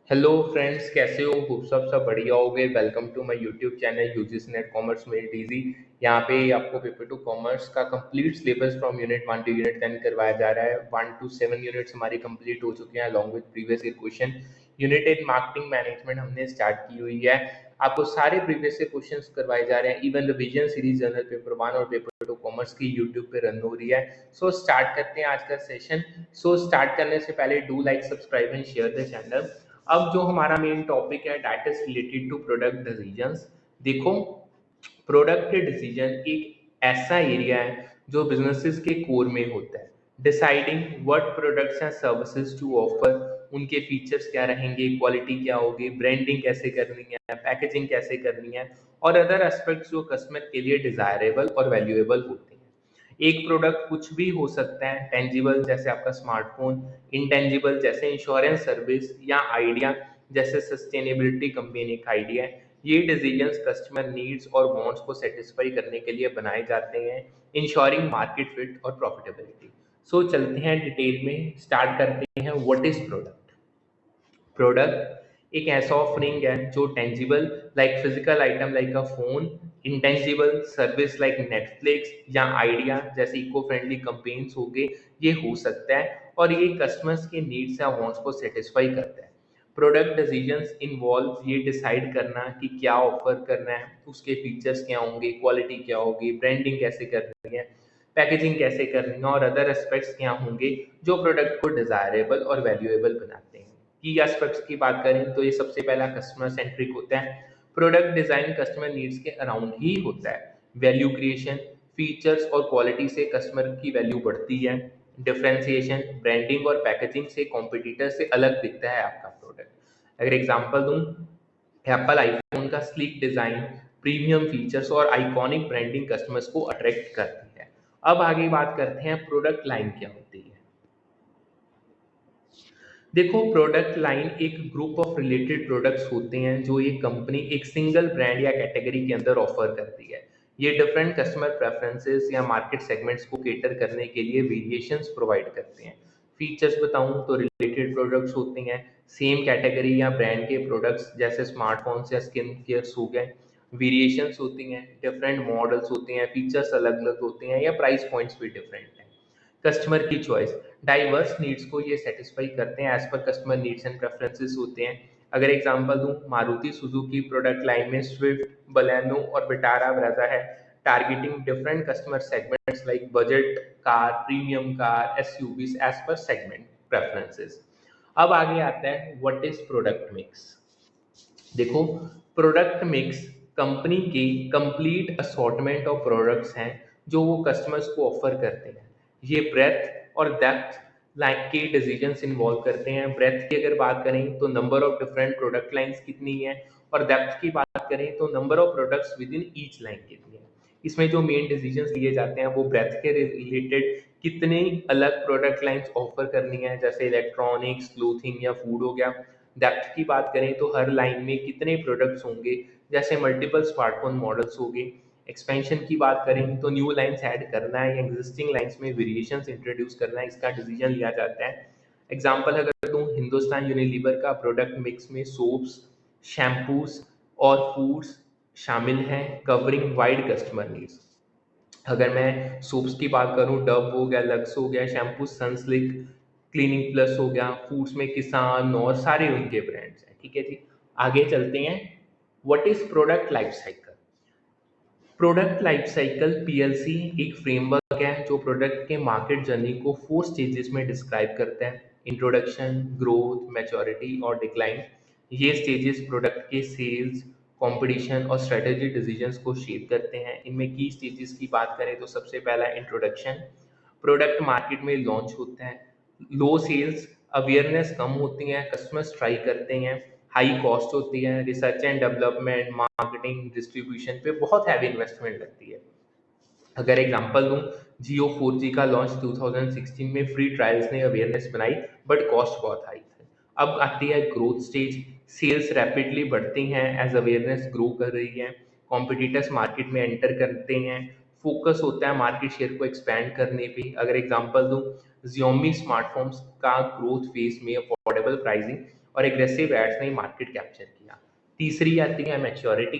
Hello friends, कैसे हो? Hope सब बढ़िया होगे। Welcome to my YouTube channel UGC NET commerce made easy. यहाँ पे आपको पेपर टू कॉमर्स का complete syllabus from unit 1 to unit 10 करवाया जा रहा है। 1 to 7 यूनिट्स हमारी कंप्लीट हो चुके हैं along with previous year question. Unit 8 marketing management हमने स्टार्ट की हुई है। आपको सारे प्रीवियस ईयर क्वेश्चंस करवाए जा रहे हैं। Even revision series general paper 1 और पेपर टू कॉमर्स की यूट्यूब पे रन हो रही है। सो स्टार्ट करते हैं आज का सेशन। सो स्टार्ट करने से पहले do like, subscribe and share the channel. अब जो हमारा मेन टॉपिक है that is related to product decisions. देखो, प्रोडक्ट डिसीजन एक ऐसा एरिया है जो बिजनेसेस के कोर में होता है। Deciding what products and services to offer, उनके फीचर्स क्या रहेंगे, क्वालिटी क्या होगी, ब्रांडिंग कैसे करनी है, पैकेजिंग कैसे करनी है और अदर एस्पेक्ट्स जो कस्टमर के लिए डिजायरेबल और वैल्यूएबल होते हैं। एक प्रोडक्ट कुछ भी हो सकता है, टेंजिबल जैसे आपका स्मार्टफोन, इंटेंजिबल जैसे इंश्योरेंस सर्विस, या आइडिया जैसे सस्टेनेबिलिटी कंपनी का आइडिया है। ये डिसीजंस कस्टमर नीड्स और वांट्स को सेटिस्फाई करने के लिए बनाए जाते हैं, इंश्योरिंग मार्केट फिट और प्रॉफिटेबिलिटी। सो चलते हैं डिटेल में, स्टार्ट करते हैं। What is product? प्रोडक्ट एक ऐसा ऑफरिंग है जो tangible like physical item like अ phone, intangible service like Netflix या आइडिया जैसे इको फ्रेंडली कंपेन्स हो गए, ये हो सकता है और ये कस्टमर्स के नीड्स या वांट्स को सेटिस्फाई करता है। प्रोडक्ट डिसीजंस इन्वॉल्व ये डिसाइड करना कि क्या ऑफर करना है, उसके फीचर्स क्या होंगे, क्वालिटी क्या होगी, ब्रांडिंग कैसे करनी है, पैकेजिंग कैसे करनी है और अदर एस्पेक्ट्स क्या होंगे जो प्रोडक्ट को डिजायरेबल और वैल्यूएबल बनाते हैं। की एस्पेक्ट्स की बात करें तो ये सबसे पहला कस्टमर सेंट्रिक होता है। प्रोडक्ट डिजाइन कस्टमर नीड्स के अराउंड ही होता है। वैल्यू क्रिएशन, फीचर्स और क्वालिटी से कस्टमर की वैल्यू बढ़ती है। डिफरेंशिएशन, ब्रांडिंग और पैकेजिंग से कॉम्पिटिटर से अलग दिखता है आपका प्रोडक्ट। अगर एग्जांपल दूं, एप्पल आईफोन का स्लीक डिजाइन, प्रीमियम फीचर्स और आइकॉनिक ब्रांडिंग कस्टमर्स को अट्रैक्ट करती है। अब आगे बात करते हैं प्रोडक्ट लाइन क्या होती है। देखो, प्रोडक्ट लाइन एक ग्रुप ऑफ रिलेटेड प्रोडक्ट्स होते हैं जो एक कंपनी एक सिंगल ब्रांड या कैटेगरी के अंदर ऑफर करती है। ये डिफरेंट कस्टमर प्रेफरेंसेस या मार्केट सेगमेंट्स को केटर करने के लिए वेरिएशंस प्रोवाइड करते हैं। फीचर्स बताऊं तो रिलेटेड प्रोडक्ट्स होते हैं, सेम कैटेगरी या ब्रांड के प्रोडक्ट्स जैसे स्मार्टफोन्स या स्किन केयर्स हो गए। वेरिएशंस होती हैं, डिफरेंट मॉडल्स होते हैं, फीचर्स अलग अलग होते हैं या प्राइस पॉइंट्स भी डिफरेंट हैं। कस्टमर की चॉइस, डाइवर्स नीड्स को ये सेटिस्फाई करते हैं, as per customer needs and preferences होते हैं। अगर एग्जांपल दूं, मारुति सुजुकी प्रोडक्ट लाइन में स्विफ्ट, बलेनो और विटारा ब्रेजा है, targeting different customer segments like budget car, premium car, SUVs as per segment preferences. अब आगे आता है व्हाट इज प्रोडक्ट मिक्स। देखो, प्रोडक्ट मिक्स कंपनी की कंप्लीट असॉर्टमेंट ऑफ प्रोडक्ट्स हैं जो वो कस्टमर्स को ऑफर करते हैं। ये ब्रेथ और डेप्थ लाइन के डिसीजंस इन्वॉल्व करते हैं। ब्रेथ की अगर बात करें तो number of different product lines कितनी है, और डेप्थ की बात करें तो number of products with in each line कितनी है। इसमें जो मेन डिसीजंस लिए जाते हैं वो ब्रेथ के रिलेटेड कितने अलग प्रोडक्ट लाइंस ऑफर करनी है, जैसे इलेक्ट्रॉनिक्स, क्लोथिंग या फूड हो गया। डेप्थ की बात करें तो हर लाइन में कितने प्रोडक्ट्स होंगे, जैसे मल्टीपल स्मार्टफोन मॉडल्स हो गए। एक्सपेंशन की बात करें तो न्यू लाइंस ऐड करना है या एग्जिस्टिंग लाइंस में वेरिएशंस इंट्रोड्यूस करना है, इसका डिसीजन लिया जाता है। एग्जांपल अगर दूं, हिंदुस्तान यूनिलीवर का प्रोडक्ट मिक्स में सोप्स, शैम्पूस और फूड्स शामिल हैं, कवरिंग वाइड कस्टमर नीड्स। अगर मैं सोप्स की बात करूं, डव हो गया, लक्स हो गया, शैम्पू सनसिल्क, क्लीनिंग प्लस हो गया, फूड्स में किसान और सारे उनके ब्रांड्स हैं। ठीक है जी, आगे चलते हैं। What is product life cycle? Product life cycle PLC एक फ्रेमवर्क है जो प्रोडक्ट के मार्केट जर्नी को 4 स्टेजेस में डिस्क्राइब करता है। इंट्रोडक्शन, ग्रोथ, मैच्योरिटी और डिक्लाइन। ये स्टेजेस प्रोडक्ट के सेल्स, कंपटीशन और स्ट्रेटेजी डिसीजंस को शेप करते हैं। इनमें की स्टेजेस की बात करें तो सबसे पहला इंट्रोडक्शन। प्रोडक्ट मार्केट में लॉन्च होता है, लो सेल्स, अवेयरनेस कम होती है, कस्टमर्स ट्राई करते हैं, हाई कॉस्ट होती है, research and development, marketing, distribution पे बहुत हैवी इन्वेस्टमेंट लगती है। अगर एग्जांपल दूं, जियो 4G का लॉन्च 2016 में फ्री ट्रायल्स ने अवेयरनेस बनाई, बट कॉस्ट बहुत हाई थी। अब आती है ग्रोथ स्टेज। सेल्स रैपिडली बढ़ती हैं एज अवेयरनेस ग्रो कर रही है, कॉम्पिटिटर्स मार्केट में एंटर करते हैं, फोकस होता है मार्केट शेयर को एक्सपैंड करने पे। अगर एग्जांपल दूं, Xiaomi स्मार्टफोन्स का ग्रोथ फेज में अफोर्डेबल प्राइसिंग और एग्रेसिव एड्स ने मार्केट कैप्चर किया। तीसरी आती है मैच्योरिटी।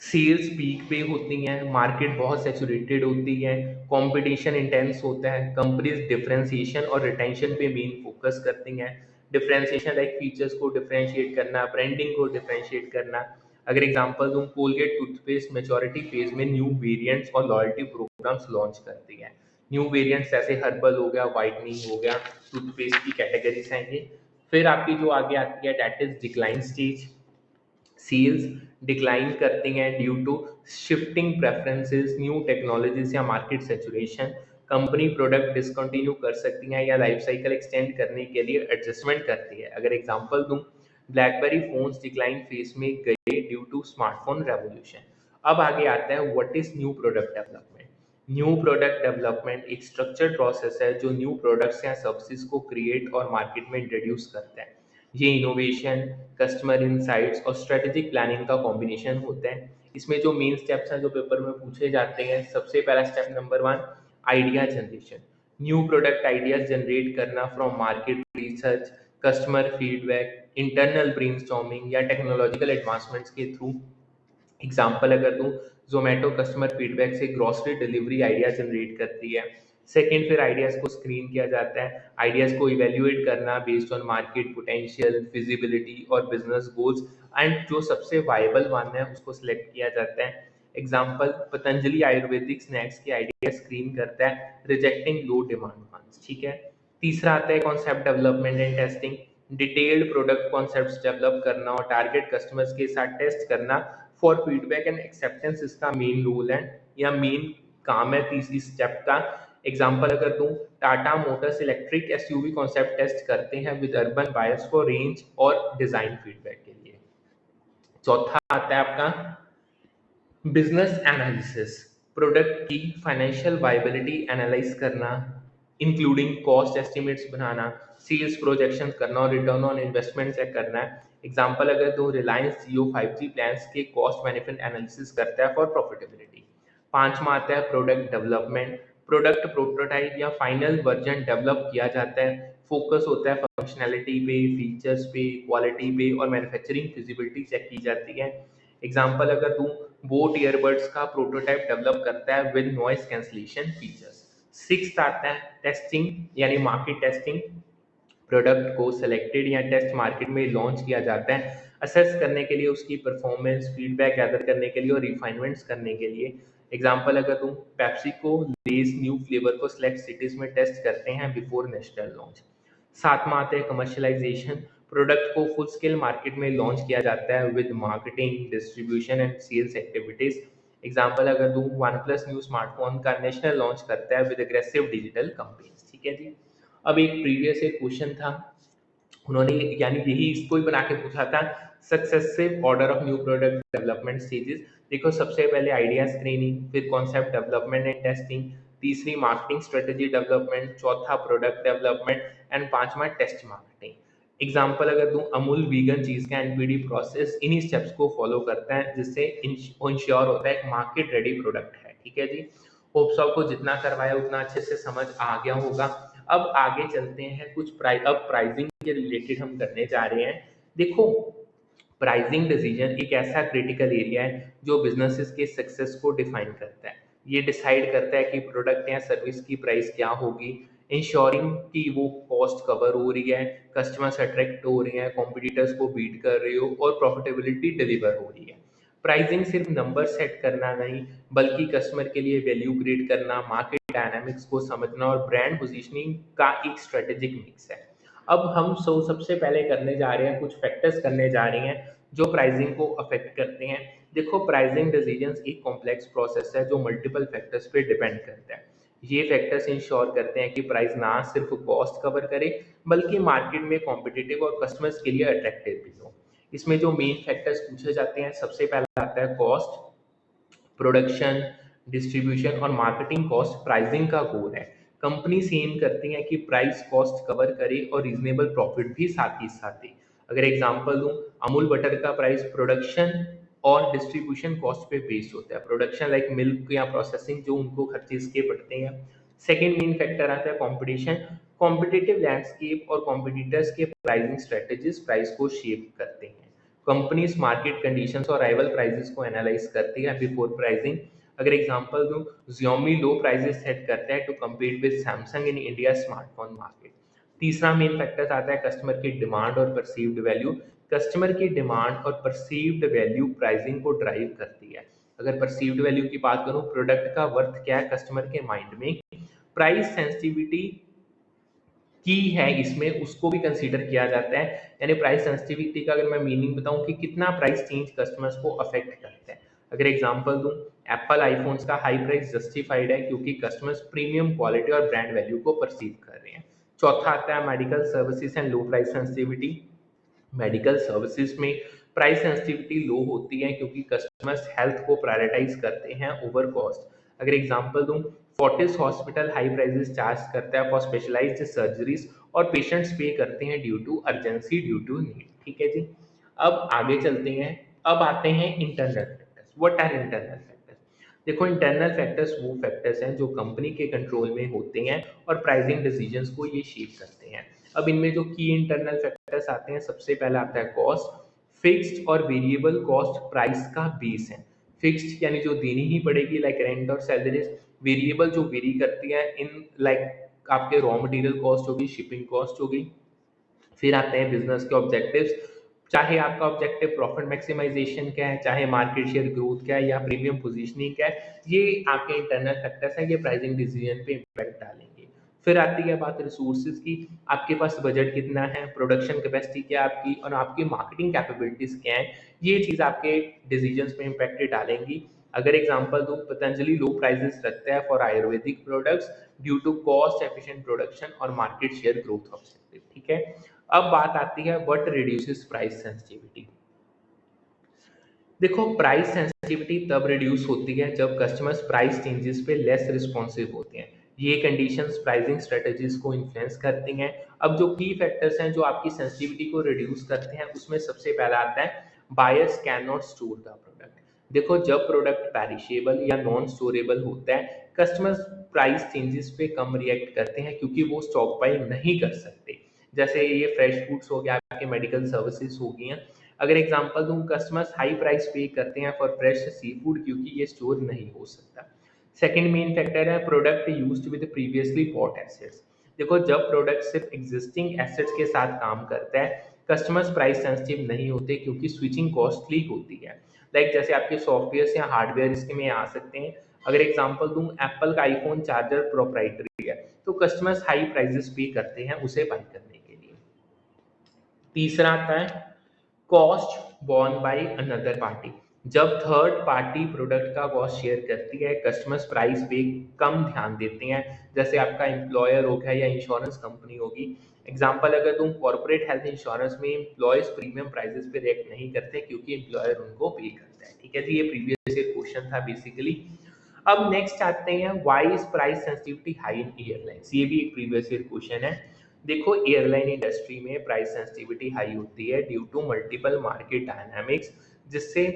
सेल्स पीक पे होती हैं, मार्केट बहुत सैचुरेटेड होती है, कंपटीशन इंटेंस होता है, कंपनीज डिफरेंशिएशन और रिटेंशन पे मेन फोकस करती हैं। डिफरेंशिएशन लाइक फीचर्स को डिफरेंशिएट करना, ब्रांडिंग को डिफरेंशिएट करना। अगर एग्जांपल दूं, कोलगेट टूथपेस्ट मैच्योरिटी फेज में न्यू वेरिएंट्स और लॉयल्टी प्रोग्राम्स लॉन्च करती है। न्यू वेरिएंट्स जैसे हर्बल हो गया, वाइटनिंग हो गया, टूथपेस्ट की कैटेगरीज हैं ये। फिर आपकी जो आगे आती है that is decline stage. Sales decline करती हैं due to shifting preferences, new technologies या market saturation. Company product discontinue कर सकती हैं या लाइफ साइकिल एक्सटेंड करने के लिए एडजस्टमेंट करती है। अगर एग्जांपल दूं, ब्लैकबेरी फोन्स डिक्लाइन फेज में गए ड्यू टू स्मार्टफोन रेवोल्यूशन। अब आगे आता है what is new product development. New product development एक स्ट्रक्चर्ड प्रोसेस है जो न्यू प्रोडक्ट्स या सर्विसेज को क्रिएट और मार्केट में इंट्रोड्यूस करता है। ये इनोवेशन, कस्टमर इनसाइट्स और स्ट्रेटेजिक प्लानिंग का कॉम्बिनेशन होता है। इसमें जो मेन स्टेप्स हैं जो पेपर में पूछे जाते हैं, सबसे पहला step number 1, idea generation. New product ideas generate करना from market research, customer feedback, internal brainstorming या टेक्नोलॉजिकल एडवांसमेंट्स के थ्रू। एग्जाम्पल अगर दूं, जोमेटो कस्टमर फीडबैक से ग्रॉसरी डिलीवरी आइडिया जनरेट करती है। सेकेंड, फिर आइडियाज को स्क्रीन किया जाता है, आइडियाज को इवेल्युएट करना based on market potential, feasibility और बिजनेस गोल्स, एंड जो सबसे वायबल वन है उसको सिलेक्ट किया जाता है। एग्जाम्पल, पतंजलि आयुर्वेदिक स्नैक्स की आइडिया स्क्रीन करता है, रिजेक्टिंग लो डिमांड वंस। ठीक है। तीसरा आता है concept development and testing. Detailed product concepts develop करना और टारगेट कस्टमर्स के साथ टेस्ट करना फॉर फीडबैक एंड एक्सेप्टेंस इसका मेन रोल है या मेन काम है तीसरी स्टेप का। एग्जाम्पल अगर दूं, Tata Motors electric SUV concept test करते हैं with urban buyers for range और डिजाइन फीडबैक के लिए। चौथा आता है आपका बिजनेस एनालिसिस। प्रोडक्ट की फाइनेंशियल वायबिलिटी एनालाइज करना, इंक्लूडिंग कॉस्ट एस्टिमेट्स बनाना, सेल्स प्रोजेक्शन करना और रिटर्न ऑन इन्वेस्टमेंट चेक करना है। एग्जाम्पल अगर दो, रिलायंस जियो 5G प्लान्स के कॉस्ट बेनिफिट एनालिसिस करता है फॉर प्रॉफिटेबिलिटी। पांचवा आता है प्रोडक्ट डेवलपमेंट। प्रोडक्ट प्रोटोटाइप या फाइनल वर्जन डेवलप किया जाता है, फोकस होता है फंक्शनैलिटी पे, फीचर्स पे, क्वालिटी पे और मैन्युफैक्चरिंग फिजिबिलिटी चेक की जाती है। एग्जाम्पल अगर दूं, बोट ईयरबड्स का प्रोटोटाइप डेवलप करता है with noise cancellation features. Sixth आता है टेस्टिंग यानी मार्केट टेस्टिंग। प्रोडक्ट को सिलेक्टेड या टेस्ट मार्केट में लॉन्च किया जाता है असेस करने के लिए, उसकी परफॉर्मेंस, फीडबैक गैदर करने के लिए और रिफाइनमेंट्स करने के लिए। एग्जाम्पल अगर दूं, पेप्सी को लेस न्यू फ्लेवर को सिलेक्ट सिटीज में टेस्ट करते हैं बिफोर नेशनल लॉन्च। सातवां आता है कमर्शलाइजेशन। प्रोडक्ट को फुल स्केल मार्केट में लॉन्च किया जाता है with marketing, distribution and sales activities. Example अगर दूं, वन प्लस न्यू स्मार्टफोन का नेशनल लॉन्च करता है विद एग्रेसिव डिजिटल कंपेन्स। ठीक है जी। अब एक प्रीवियस एक क्वेश्चन था, उन्होंने यानी यही इसको ही बना के पूछा था, successive order of new product development stages. देखो सबसे पहले आइडिया स्क्रीनिंग, फिर कॉन्सेप्ट डेवलपमेंट एंड टेस्टिंग, तीसरी मार्केटिंग स्ट्रेटेजी डेवलपमेंट, चौथा प्रोडक्ट डेवलपमेंट एंड पांचवा टेस्ट मार्केटिंग। एग्जाम्पल अगर दूं, अमूल वीगन चीज का एनपीडी प्रोसेस इन्हीं स्टेप्स को फॉलो करता है जिससे इंश्योर होता है एक मार्केट रेडी प्रोडक्ट है। ठीक है जी। होप्स आपको जितना करवाया उतना अच्छे से समझ आ गया होगा। अब आगे चलते हैं कुछ अब प्राइसिंग के रिलेटेड हम करने जा रहे हैं। देखो, प्राइसिंग डिसीजन एक ऐसा क्रिटिकल एरिया है जो बिजनेसेस के सक्सेस को डिफाइन करता है। ये डिसाइड करता है कि प्रोडक्ट या सर्विस की प्राइस क्या होगी, इंश्योरिंग कि वो कॉस्ट कवर हो रही है, कस्टमर्स अट्रैक्ट हो रहे हैं, कॉम्पिटिटर्स को बीट कर रही हो और प्रॉफिटेबिलिटी डिलीवर हो रही है। प्राइसिंग सिर्फ नंबर सेट करना नहीं, बल्कि कस्टमर के लिए वैल्यू क्रिएट करना, मार्केट डायनामिक्स को समझना और ब्रांड पोजीशनिंग का एक स्ट्रेटेजिक मिक्स है। अब हम सबसे पहले करने जा रहे हैं, कुछ फैक्टर्स करने जा रहे हैं जो प्राइसिंग को अफेक्ट करते हैं। देखो, प्राइसिंग डिसीजंस एक कॉम्प्लेक्स प्रोसेस है जो मल्टीपल फैक्टर्स पे डिपेंड करता है। ये फैक्टर्स इंश्योर करते हैं कि प्राइस ना सिर्फ कॉस्ट कवर करे, बल्कि मार्केट में कॉम्पिटिटिव और कस्टमर्स के लिए अट्रैक्टिव भी हो। इसमें जो मेन फैक्टर्स पूछे जाते हैं, सबसे पहला आता है कॉस्ट। प्रोडक्शन, डिस्ट्रीब्यूशन और मार्केटिंग कॉस्ट प्राइसिंग का कोर है। कंपनी एम करती है कि प्राइस कॉस्ट कवर करे और रीजनेबल प्रॉफिट भी साथ ही साथ दे। अगर एग्जांपल दूं, अमूल बटर का प्राइस प्रोडक्शन और डिस्ट्रीब्यूशन कॉस्ट पे बेस्ड होता है। प्रोडक्शन लाइक मिल्क या प्रोसेसिंग जो उनको खर्चे इसके पड़ते हैं। सेकेंड मेन फैक्टर आता है कंपटीशन। कॉम्पिटिटिव लैंडस्केप और कॉम्पिटिटर्स के प्राइसिंग स्ट्रेटेजीज प्राइस को शेप करते हैं। कंपनीज मार्केट कंडीशंस और राइवल प्राइसेस को एनालाइज करती है बिफोर प्राइसिंग। अगर एग्जांपल दूं, Xiaomi लो प्राइसेस सेट करता है to compete with Samsung in India smartphone market. तीसरा मेन फैक्टर आता है कस्टमर की डिमांड और परसीव्ड वैल्यू। कस्टमर की डिमांड और परसीव्ड वैल्यू प्राइसिंग को ड्राइव करती है। अगर परसीव्ड वैल्यू की बात करूं, प्रोडक्ट का वर्थ क्या है कस्टमर के माइंड में, प्राइस सेंसिटिविटी की है इसमें उसको भी कंसीडर किया जाता है। यानी प्राइस सेंसिटिविटी का अगर मैं मीनिंग बताऊं कि कितना प्राइस चेंज कस्टमर्स को अफेक्ट करता है। अगर एग्जांपल दूं, एप्पल आईफोन्स का हाई प्राइस जस्टिफाइड है क्योंकि कस्टमर्स प्रीमियम क्वालिटी और ब्रांड वैल्यू को परसीव कर रहे हैं। चौथा आता है medical services and low price sensitivity. Medical services में प्राइस सेंसिटिविटी लो होती है क्योंकि कस्टमर्स हेल्थ को प्रायोरिटाइज करते हैं ओवर कॉस्ट। अगर एग्जांपल दूं, Fortis hospital high prices charge करता है फॉर स्पेशलाइज्ड सर्जरीज और पेशेंट्स पे करते हैं due to urgency, due to need. ठीक है जी। अब आगे चलते हैं। अब आते हैं internal factors. What are internal factors? देखो, इंटरनल फैक्टर्स वो फैक्टर्स हैं जो कंपनी के कंट्रोल में होते हैं और प्राइसिंग डिसीजंस को ये शेप करते हैं। अब इनमें जो की इंटरनल फैक्टर्स आते हैं, सबसे पहला आता है कॉस्ट। फिक्स्ड और वेरिएबल कॉस्ट प्राइस का बेस है। फिक्स्ड यानी जो देनी ही पड़ेगी, लाइक रेंट और सैलरीज। वेरिएबल जो वेरी करती है इन लाइक आपके रॉ मटेरियल कॉस्ट होगी, शिपिंग कॉस्ट होगी। फिर आते हैं बिजनेस के ऑब्जेक्टिव्स। चाहे आपका ऑब्जेक्टिव प्रॉफिट मैक्सिमाइजेशन क्या है, चाहे मार्केट शेयर ग्रोथ क्या है, या प्रीमियम पोजीशनिंग क्या है, ये आपके इंटरनल फैक्टर्स हैं, ये प्राइसिंग डिसीजन पे इम्पैक्ट डालेंगे। फिर आती है बात रिसोर्सेज की। आपके पास बजट कितना है, प्रोडक्शन कैपेसिटी क्या है आपकी, और आपकी मार्केटिंग कैपेबिलिटीज क्या है, ये चीज़ आपके डिसीजंस पे इम्पैक्ट डालेंगी। अगर एग्जांपल दूं, पतंजलि लो प्राइसेस रखता है for ayurvedic products due to cost efficient production और मार्केट शेयर ग्रोथ ऑब्जेक्टिव। ठीक है। अब बात आती है व्हाट रिड्यूसेस प्राइस सेंसिटिविटी। देखो, प्राइस सेंसिटिविटी तब रिड्यूस होती है जब कस्टमर्स प्राइस चेंजेस पे लेस रिस्पॉन्सिव होते हैं। ये कंडीशंस प्राइसिंग स्ट्रेटजीज को इन्फ्लुएंस करती हैं। अब जो की फैक्टर्स हैं जो आपकी सेंसिटिविटी को रिड्यूस करते हैं, उसमें सबसे पहला आता है buyers can not store the product. देखो, जब प्रोडक्ट पेरिशेबल या नॉन स्टोरेबल होता है, कस्टमर्स प्राइस चेंजेस पे कम रिएक्ट करते हैं क्योंकि वो स्टॉक बाई नहीं कर सकते। जैसे ये फ्रेश फूड्स हो गया, आपके मेडिकल सर्विसेज हो गई हैं। अगर एग्जांपल दूं, कस्टमर्स हाई प्राइस पे करते हैं फॉर फ्रेश सी फूड क्योंकि ये स्टोर नहीं हो सकता। सेकंड मेन फैक्टर है product used with previously bought assets. देखो, जब प्रोडक्ट सिर्फ एग्जिस्टिंग एसेट्स के साथ काम करता है, कस्टमर्स प्राइस सेंसिटिव नहीं होते क्योंकि स्विचिंग कॉस्टली होती है। लाइक जैसे आपके सॉफ्टवेयर या हार्डवेयर इसमें आ सकते हैं। अगर एग्जांपल दूं, एप्पल का आईफोन चार्जर प्रोप्राइटरी है, तो कस्टमर्स हाई प्राइसेस पे करते हैं उसे बाय करने के लिए। तीसरा आता है cost born by another party. जब थर्ड पार्टी प्रोडक्ट का कॉस्ट शेयर करती है, कस्टमर्स प्राइस पे कम ध्यान देते हैं। जैसे आपका एम्प्लॉयर हो गया या इंश्योरेंस कंपनी होगी। एग्जांपल अगर तुम कॉर्पोरेट हेल्थ इंश्योरेंस में एम्प्लॉयज प्रीमियम प्राइसेस पे रिएक्ट नहीं करते क्योंकि एम्प्लॉयर उनको पे करता है। ठीक है जी, ये प्रीवियस ईयर क्वेश्चन था बेसिकली। अब नेक्स्ट आते हैं why is price sensitivity high in airlines. ये भी एक प्रीवियस ईयर क्वेश्चन है। देखो, एयरलाइन इंडस्ट्री में प्राइस सेंसिटिविटी हाई होती है due to multiple market dynamics, जिससे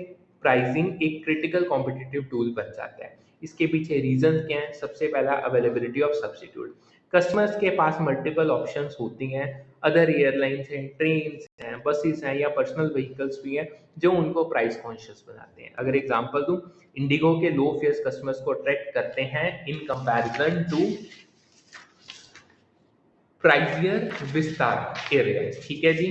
प्राइसिंग एक क्रिटिकल कॉम्पिटिटिव टूल बन जाता है। इसके पीछे रीजन क्या है? सबसे पहला अवेलेबिलिटी ऑफ सब्स्टिट्यूट। कस्टमर्स के पास मल्टीपल ऑप्शंस होती हैं। अदर एयरलाइंस हैं, ट्रेन हैं, बसेस हैं या पर्सनल व्हीकल्स भी हैं जो उनको प्राइस कॉन्शियस बनाते हैं। अगर एग्जांपल दूं, इंडिगो के लो फेयर्स कस्टमर्स को अट्रैक्ट करते हैं in comparison to pricier Vistara airlines. ठीक है जी।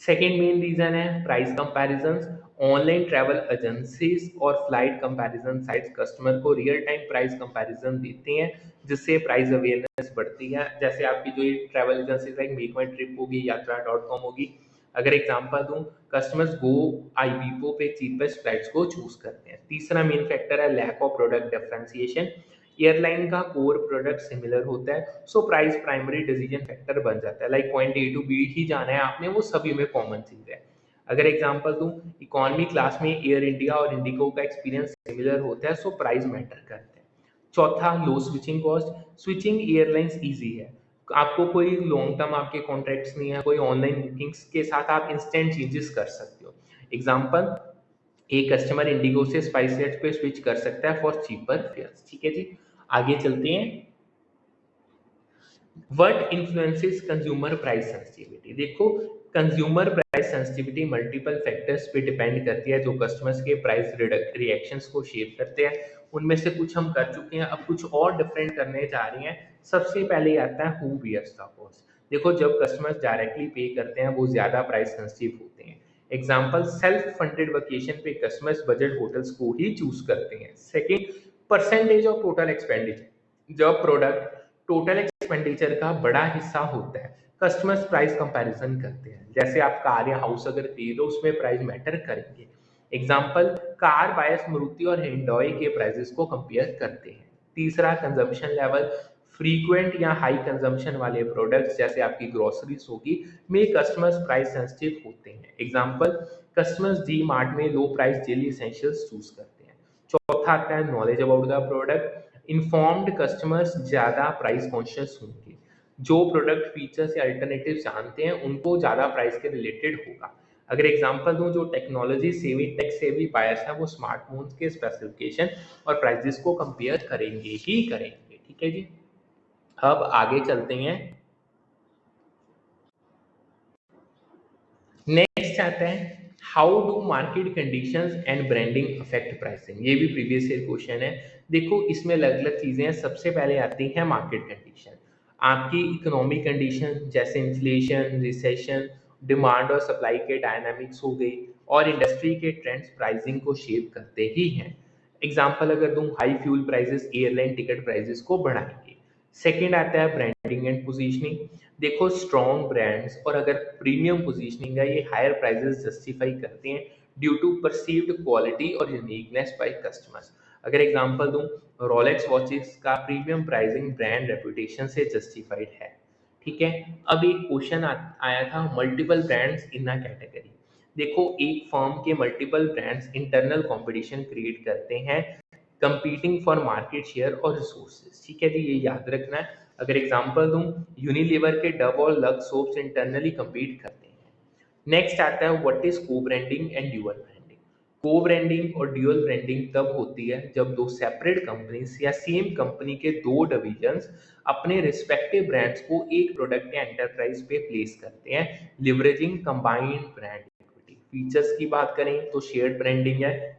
सेकेंड मेन रीजन है price comparisons. Online travel agencies और फ्लाइट कंपैरिजन साइट्स कस्टमर को रियल टाइम प्राइस कंपैरिजन देते हैं, जिससे प्राइस अवेयरनेस बढ़ती है। जैसे आपकी जो ये ट्रैवल एजेंसीज लाइक मेक माई ट्रिप होगी, यात्रा.com होगी। अगर एग्जांपल दूं, कस्टमर्स गो आईबीपो पे चीपेस्ट फ्लाइट्स को चूज करते हैं। तीसरा मेन फैक्टर है lack of product differentiation. Airline का कोर प्रोडक्ट सिमिलर होता है, so price primary decision factor बन जाता है। Like point A to B ही जाना है आपने, वो सभी में कॉमन चीज है। अगर एग्जांपल दूं, इकोनॉमी क्लास में एयर इंडिया और इंडिगो का एक्सपीरियंस सिमिलर होता है, सो प्राइस मैटर करते हैं। चौथा, low switching cost. Switching airlines easy है, आपको कोई लॉन्ग टर्म आपके कॉन्ट्रैक्ट्स नहीं है, कोई ऑनलाइन बुकिंग्स के साथ आप इंस्टेंट चेंजेस कर सकते हो। एग्जांपल, एक कस्टमर इंडिगो से स्पाइसजेट पे स्विच कर सकता है फॉर चीपर फेयर्स। ठीक है जी। आगे चलते हैं। What influences consumer price sensitivity. देखो, consumer price sensitivity multiple factors पे डिपेंड करती है जो कस्टमर्स के प्राइस रिएक्शंस को शेप करते हैं। उनमें से कुछ हम कर चुके हैं, अब कुछ और डिफरेंट करने जा रहे हैं। सबसे पहले आता है हु बियर्स द कॉस्ट। देखो, जब कस्टमर्स डायरेक्टली पे करते हैं वो ज्यादा प्राइस सेंसिटिव होते हैं। एग्जाम्पल, सेल्फ फंडेड वेकेशन पे कस्टमर्स बजट होटल्स को ही चूज करते हैं। Second, percentage of total expenditure. जब प्रोडक्ट टोटल एक्सपेंडिचर का बड़ा हिस्सा होता है, कस्टमर्स प्राइस कंपैरिजन करते हैं। जैसे आप कार या हाउस अगर खरीद रहे हो, उसमें प्राइस मैटर करेंगे। एग्जाम्पल, कार बायर्स मारुति और हिंडोई के प्राइसेस को कंपेयर करते हैं। तीसरा, कंजम्पशन लेवल। फ्रीक्वेंट या हाई कंजम्पशन वाले प्रोडक्ट्स जैसे आपकी ग्रोसरीज होगी में कस्टमर्स प्राइस सेंसिटिव होते हैं। एग्जाम्पल, कस्टमर्स डी मार्ट में लो प्राइस डेली एसेंशियल्स चूज करते हैं। चौथा आता है knowledge about the product. Informed customers ज्यादा प्राइस कॉन्शियस होंगे। जो प्रोडक्ट फीचर्स या अल्टरनेटिव जानते हैं उनको ज्यादा प्राइस के रिलेटेड होगा। अगर एग्जांपल दूं, जो टेक्नोलॉजी सेवी टेक सेवी बायर्स हैं वो स्मार्टफोन्स के स्पेसिफिकेशन और प्राइसेस को कंपेयर करेंगे ही करेंगे। ठीक है जी। अब आगे चलते हैं। नेक्स्ट आता है how do market conditions and branding affect pricing. ये भी प्रीवियस ईयर क्वेश्चन है। देखो, इसमें अलग अलग चीजें हैं। सबसे पहले आती है मार्केट कंडीशन। आपकी इकोनॉमिक कंडीशन जैसे इन्फ्लेशन, रिसेशन, डिमांड और सप्लाई के डायनामिक्स हो गई, और इंडस्ट्री के ट्रेंड्स प्राइसिंग को शेप करते ही हैं। एग्जाम्पल अगर दूं, high fuel prices airline ticket prices को बढ़ाएंगे। सेकेंड आता है ब्रांडिंग एंड पोजीशनिंग। देखो, स्ट्रॉन्ग ब्रांड्स और अगर प्रीमियम पोजीशनिंग है, ये हायर प्राइसेस जस्टिफाई करते हैं ड्यू टू परसीव्ड क्वालिटी और यूनिकनेस बाय कस्टमर्स। अगर एग्जांपल दूं, रोलेक्स वॉचेस का प्रीमियम प्राइसिंग ब्रांड रेपुटेशन से जस्टिफाइड है। ठीक है। अब एक क्वेश्चन आया था, multiple brands in a category. देखो, एक फर्म के multiple brands internal competition create करते हैं, कंपीटिंग फॉर मार्केट शेयर और रिसोर्सेज। ठीक है जी, ये याद रखना है। अगर एग्जांपल दूं, यूनिलीवर के डव और लक्स सोप्स इंटरनली compete करते हैं। नेक्स्ट आता है व्हाट इज को ब्रांडिंग एंड ड्यूअल ब्रांडिंग। को ब्रांडिंग और ड्यूअल ब्रांडिंग तब होती है जब दो सेपरेट कंपनीज या सेम कंपनी के दो डिविजन्स अपने रिस्पेक्टिव ब्रांड्स को एक प्रोडक्ट या एंटरप्राइज पे प्लेस करते हैं, leveraging combined brand equity. Features की बात करें तो शेयर्ड ब्रांडिंग है,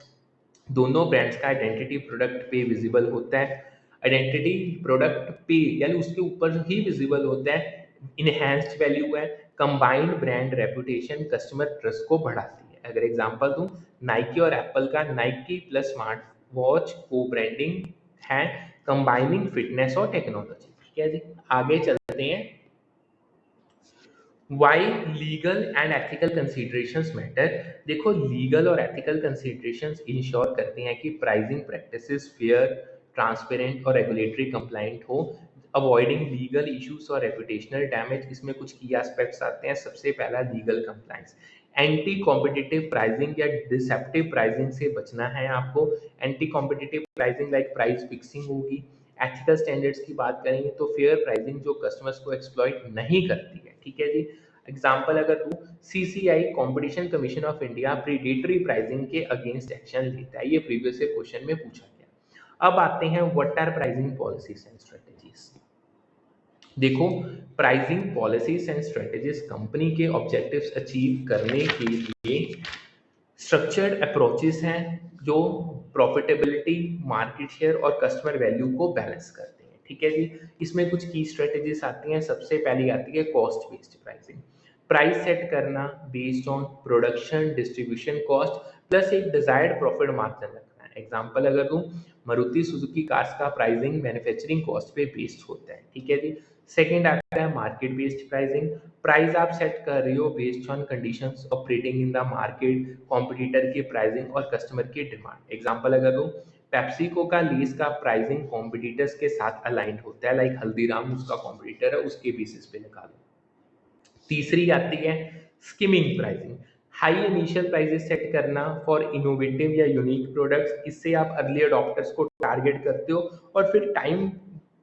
दोनों ब्रांड्स का आइडेंटिटी प्रोडक्ट पे विजिबल होता है। आइडेंटिटी प्रोडक्ट पे यानी उसके ऊपर ही विजिबल होता है। इनहेंस्ड वैल्यू है। Combined brand reputation customer trust को बढ़ाती है। अगर एग्जांपल दूं, नाइकी और एप्पल का नाइकी प्लस स्मार्ट वॉच को ब्रांडिंग है, कंबाइनिंग फिटनेस और टेक्नोलॉजी। ठीक है जी, आगे चलते हैं। Why legal and ethical considerations matter. देखो, लीगल और एथिकल कंसीडरेशंस इंश्योर करते हैं कि प्राइसिंग प्रैक्टिसेस फेयर, ट्रांसपेरेंट और रेगुलेटरी कंप्लाइंट हो, अवॉइडिंग लीगल इश्यूज और रेपुटेशनल डैमेज। इसमें कुछ की एस्पेक्ट्स आते हैं। सबसे पहला legal compliance. Anti competitive pricing या डिसेप्टिव प्राइसिंग से बचना है आपको। Anti competitive pricing like price fixing होगी। एथिकल स्टैंडर्ड्स की बात करेंगे तो फेयर प्राइसिंग जो कस्टमर्स को एक्सप्लॉइट नहीं करती है। ठीक है जी। एग्जाम्पल अगर तू, CCI competition commission of India predatory pricing के अगेंस्ट एक्शन लेता है। ये प्रीवियस क्वेश्चन में पूछा गया। अब आते हैं what are pricing policies and strategies. देखो, pricing policies and strategies company के ऑब्जेक्टिव्स अचीव करने के लिए स्ट्रक्चर्ड अप्रोचेस हैं जो प्रॉफिटेबिलिटी, मार्केट शेयर और कस्टमर वैल्यू को बैलेंस करते हैं। ठीक है जी। इसमें कुछ की स्ट्रेटेजीज आती हैं। सबसे पहली आती है cost based pricing. Price set करना based on production distribution cost plus एक डिजायर्ड प्रॉफिट मार्जिन रखना है। एग्जांपल अगर दूं, मारुति सुजुकी कार्स का प्राइसिंग मैन्युफैक्चरिंग कॉस्ट पे बेस्ड होता है। ठीक है जी। सेकंड आता है मार्केट बेस्ड प्राइसिंग। प्राइस आप सेट कर रही हो based on conditions operating in the market, competitor की प्राइसिंग और कस्टमर की डिमांड। एग्जांपल अगर दूं, पेप्सिको का लीज का प्राइसिंग कॉम्पिटिटर्स के साथ अलाइंड होता है, लाइक हल्दीराम उसका कॉम्पिटिटर है, उसके बेसिस पे निकालो। तीसरी आती है skimming pricing. High initial prices set करना फॉर इनोवेटिव या यूनिक प्रोडक्ट्स। इससे आप अर्ली अडॉप्टर्स को टारगेट करते हो और फिर टाइम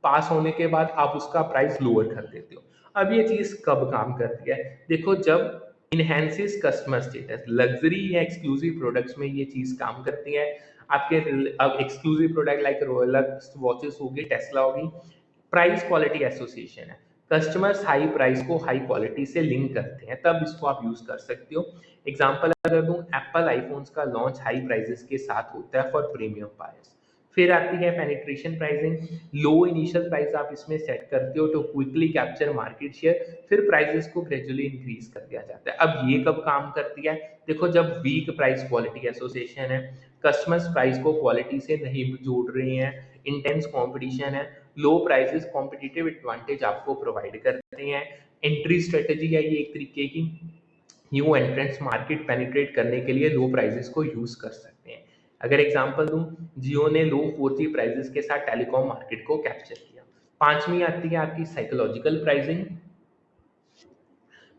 पास होने के बाद आप उसका प्राइस लोअर कर देते हो। अब ये चीज कब काम करती है? देखो, जब इनहेंसिस कस्टमर स्टेटस, लग्जरी या एक्सक्लूसिव प्रोडक्ट्स में ये चीज काम करती है। आपके अब exclusive product like Rolex watches होगी, टेस्ला होगी। प्राइस क्वालिटी एसोसिएशन है। कस्टमर्स हाई प्राइस को हाई क्वालिटी से लिंक करते हैं, तब इसको आप यूज कर सकते हो। एग्जांपल अगर दूं, एप्पल आईफोन्स का लॉन्च हाई प्राइसेस के साथ होता है फॉर प्रीमियम बायर्स। फिर आती है penetration pricing. Low initial price आप इसमें सेट करते हो to quickly capture market share, फिर प्राइसेस को ग्रेजुअली इंक्रीज कर दिया जाता है। अब ये कब काम करती है? देखो, जब वीक प्राइस क्वालिटी एसोसिएशन है, कस्टमर्स प्राइस को क्वालिटी से नहीं जोड़ रहे हैं, इंटेंस कंपटीशन है, लो प्राइसेस कॉम्पिटिटिव एडवांटेज आपको प्रोवाइड करते हैं। एंट्री स्ट्रेटेजी है ये एक तरीके की, न्यू एंट्रेंट्स मार्केट पेनिट्रेट करने के लिए लो प्राइसेस को यूज कर सकते हैं। अगर एग्जांपल दूं, जियो ने लो 4G प्राइसेस के साथ टेलीकॉम मार्केट को कैप्चर किया। पांचवी आती है आपकी साइकोलॉजिकल प्राइसिंग।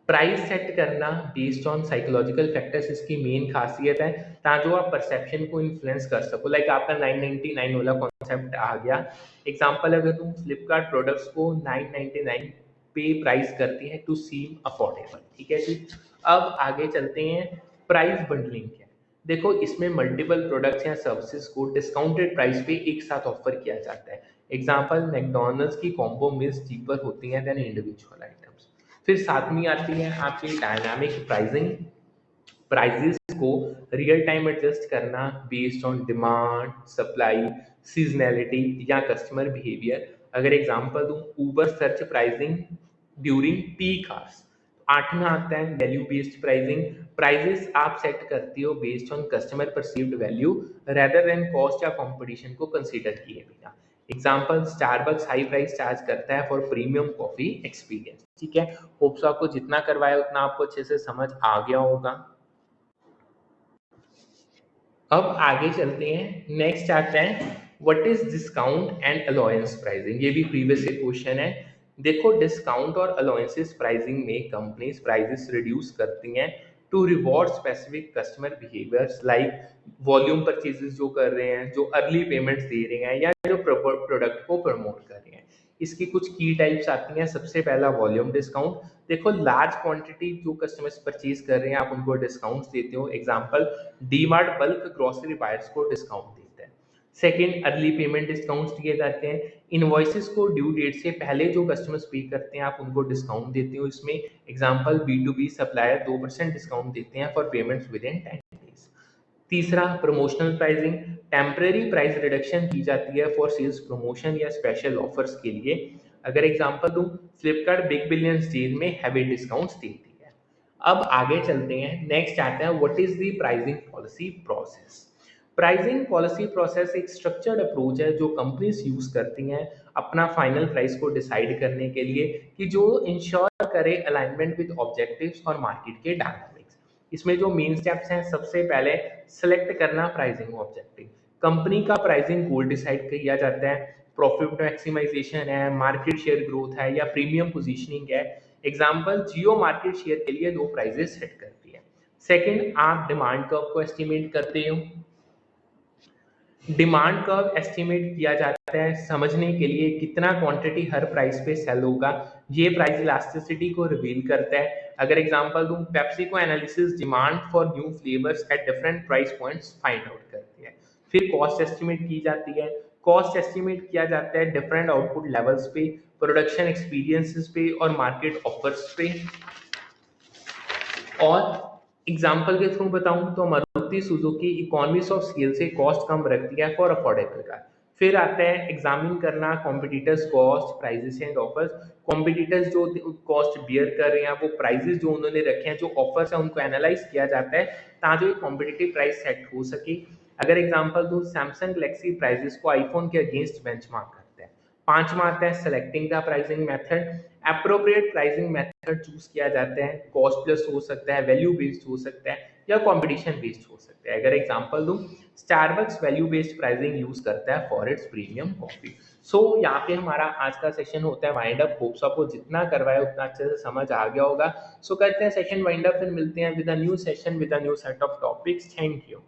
प्राइस सेट करना बेस्ड ऑन साइकोलॉजिकल फैक्टर्स इसकी मेन खासियत है, ताकि आप परसेप्शन को इन्फ्लुएंस कर सको। लाइक आपका 999 वाला कॉन्सेप्ट आ गया। एग्जांपल अगर तुम फ्लिपकार्ट प्रोडक्ट्स को 999 पे प्राइस करती है टू सीम अफोर्डेबल, ठीक है जी। अब आगे चलते हैं, प्राइस बंडलिंग क्या है। देखो, इसमें मल्टीपल प्रोडक्ट्स या सर्विसेज को डिस्काउंटेड प्राइस पे एक साथ ऑफर किया जाता है। एग्जांपल, मैकडॉनल्ड्स की कॉम्बो मील्स चीपर होती हैं देन इंडिविजुअल आइटम्स। फिर सातवीं आती है आपकी डायनामिक प्राइसिंग। प्राइजेस को रियल टाइम एडजस्ट करना based on demand, supply, seasonality या कस्टमर बिहेवियर। अगर एग्जांपल दूं, Uber search pricing during peak hours. आठवां आता है वैल्यू बेस्ड प्राइसिंग। प्राइजेस आप सेट करती हो based on customer perceived value rather than cost या कंपटीशन को कंसीडर किए बिना। Example, Starbucks high price charge करता है फॉर प्रीमियम कॉफी एक्सपीरियंस, ठीक है। होप्स आपको जितना करवाया उतना आपको अच्छे से समझ आ गया होगा। अब आगे चलते हैं, नेक्स्ट आता है what is discount and allowance pricing. ये भी प्रीवियस क्वेश्चन है। देखो, डिस्काउंट और अलाउंसेस प्राइसिंग में कंपनीज प्राइसेस रिड्यूस करती हैं to reward specific customer behaviours, like volume purchases जो कर रहे हैं, जो अर्ली पेमेंट्स दे रहे हैं, या जो प्रोडक्ट को प्रमोट कर रहे हैं। इसकी कुछ की टाइप्स आती हैं। सबसे पहला वॉल्यूम डिस्काउंट। देखो, लार्ज क्वांटिटी जो कस्टमर्स परचेज कर रहे हैं आप उनको डिस्काउंट्स देते हो। Example, DMart bulk grocery buyers को डिस्काउंट देता है। सेकंड, अर्ली पेमेंट डिस्काउंट्स दिए जाते हैं। इनवॉइसेस को ड्यू डेट से पहले जो कस्टमर्स पे करते हैं आप उनको डिस्काउंट देते हो इसमें। एग्जांपल, B2B सप्लायर 2% डिस्काउंट देते हैं for payments within 10 days. तीसरा, promotional pricing. Temporary price reduction की जाती है फॉर सेल्स प्रमोशन या स्पेशल ऑफर्स के लिए। अगर एग्जांपल दूं, फ्लिपकार्ट बिग बिलियंस डील में हैवी डिस्काउंट्स देती है। अब आगे चलते हैं, नेक्स्ट आता है what is the pricing policy process. Pricing policy process एक स्ट्रक्चर्ड अप्रोच है जो कंपनीज यूज करती हैं अपना फाइनल प्राइस को डिसाइड करने के लिए, कि जो इंश्योर करे अलाइनमेंट विद ऑब्जेक्टिव्स और मार्केट के डायनामिक्स। इसमें जो मेन स्टेप्स हैं, सबसे पहले सेलेक्ट करना प्राइसिंग ऑब्जेक्टिव। कंपनी का प्राइसिंग गोल डिसाइड किया जाता है। प्रॉफिट मैक्सिमाइजेशन है, मार्केट शेयर ग्रोथ है, या प्रीमियम पोजीशनिंग है। एग्जांपल, जियो मार्केट शेयर के लिए 2 प्राइजेस सेट करती है। सेकंड, आप डिमांड कर्व को एस्टिमेट करते हो। डिमांड कर्व एस्टिमेट किया जाता है समझने के लिए कितना क्वांटिटी हर प्राइस पे सेल होगा। ये प्राइस इलास्टिसिटी को रिवील करता है। अगर एग्जांपल दूं, PepsiCo analysis demand for new flavours at different price points find out करती है। फिर कॉस्ट एस्टिमेट की जाती है। कॉस्ट एस्टिमेट किया जाता है डिफरेंट आउटपुट लेवल्स पे, प्रोडक्शन एक्सपीरियंसेस पे और मार्केट ऑफर्स पे। और एग्जाम्पल के थ्रू बताऊं तो Maruti Suzuki economies of scale से कॉस्ट कम रखती है फॉर अफोर्डेबल कार। फिर आता है एग्जामिन करना competitors cost, prices and offers. Competitors जो कॉस्ट बियर कर रहे हैं, वो प्राइजेस जो उन्होंने रखे हैं, जो ऑफर्स है, उनको एनालाइज किया जाता है ताकि एक कॉम्पिटिटिव प्राइस सेट हो सके। अगर एग्जाम्पल दूं, सैमसंग गैलेक्सी प्राइजेस को आईफोन के अगेंस्ट बेंचमार्क करता है। पांचवा आता है selecting the pricing method. Appropriate pricing method choose किया जाता है। कॉस्ट प्लस हो सकता है, वैल्यू बेस्ड हो सकता है, या कंपटीशन बेस्ड हो सकता है। अगर एग्जांपल दूं, Starbucks value based pricing use करता है फॉर इट्स प्रीमियम कॉफी। सो यहाँ पे हमारा आज का सेशन होता है वाइंड अप। होप्स आपको जितना करवाया उतना अच्छे से समझ आ गया होगा। सो करते हैं सेशन वाइंड अप, फिर मिलते हैं with a new session with a new set of topics. Thank you.